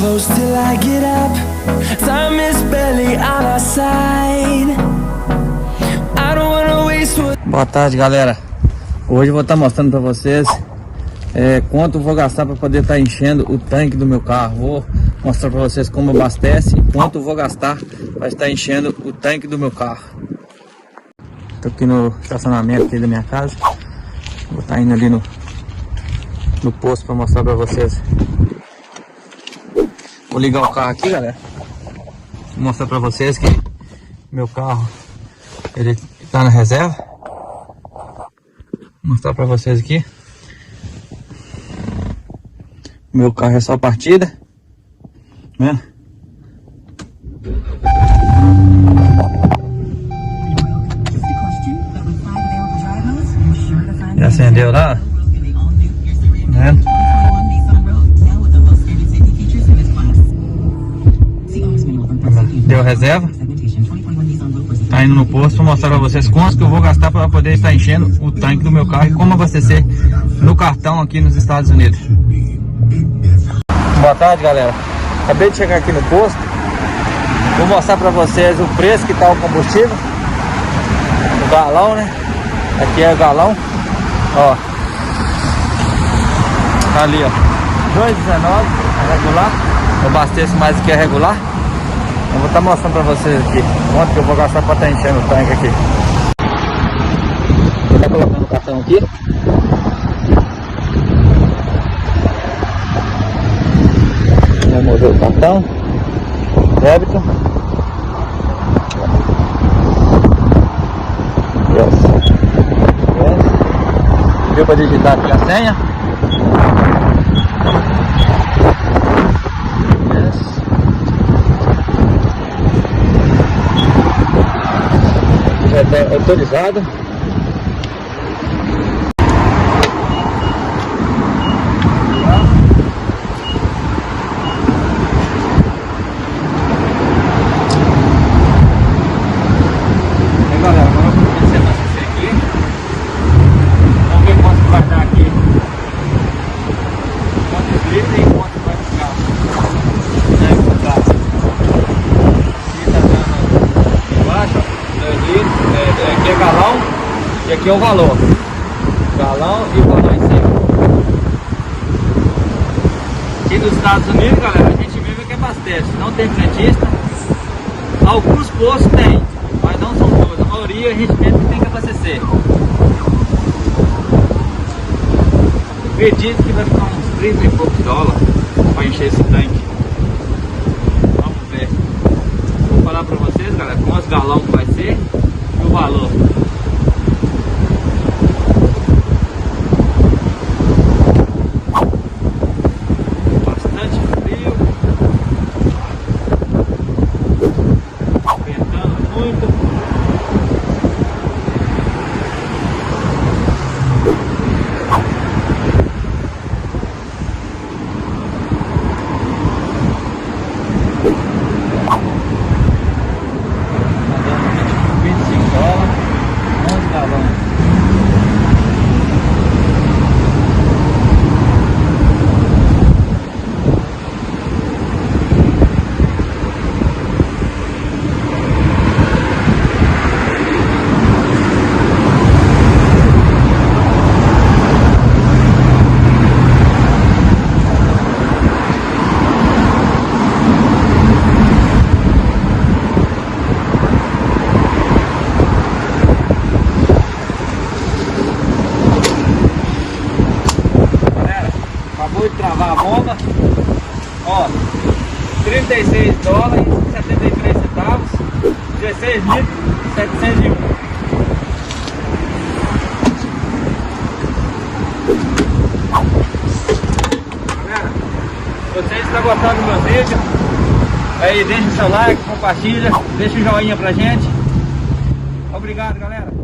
close till I get up. Time is barely on our side. I don't wanna waste what... Boa tarde, galera. Hoje eu vou estar mostrando para vocês quanto eu vou gastar para poder estar enchendo o tanque do meu carro. Vou mostrar para vocês como abastece e quanto eu vou gastar para estar enchendo o tanque do meu carro. Estou aqui no estacionamento aqui da minha casa. Vou estar indo ali no posto para mostrar para vocês. Vou ligar o carro aqui, galera. Vou mostrar para vocês que meu carro ele está na reserva. Vou mostrar para vocês aqui. Meu carro é só partida. Tá vendo? Já acendeu lá? Tá vendo? Deu reserva. Tá indo no posto para mostrar para vocês quanto que eu vou gastar para poder estar enchendo o tanque do meu carro e como abastecer no cartão aqui nos Estados Unidos. Boa tarde, galera. Acabei de chegar aqui no posto. Vou mostrar para vocês o preço que está o combustível. O galão, né? Aqui é o galão. Ó. Tá ali, ó. 2,19 é regular. Eu abasteço mais do que é regular. Eu vou estar mostrando para vocês aqui quanto que eu vou gastar para estar enchendo o tanque aqui. Vou estar colocando o cartão aqui. Vou mover o cartão. Débito. Deu para digitar aqui a senha. Já está autorizado. Galera, agora eu vou descer na CC aqui. Vamos ver quanto vai dar aqui. Quantos litros e quanto vai ficar. Aqui tá dando embaixo, 2 litros. Aqui é galão e aqui é o valor. Galão e o valor em cima. Aqui dos Estados Unidos, galera, a gente mesmo é que abastece. Não tem frentista. Alguns postos tem, mas não são todos. A maioria a gente mesmo que tem que abastecer. Acredito que vai ficar uns 30 e poucos dólares para encher esse tanque. Vamos ver. Vou falar para vocês, galera, quantos galões que vai ser e o valor. Bastante frio. Ventando muito. Acabou de travar a bomba. Ó, 36 dólares e 73 centavos, 16 litros, 701. Galera, se vocês estão gostando do meu vídeo, aí deixa o seu like, compartilha, deixa o joinha pra gente. Obrigado, galera.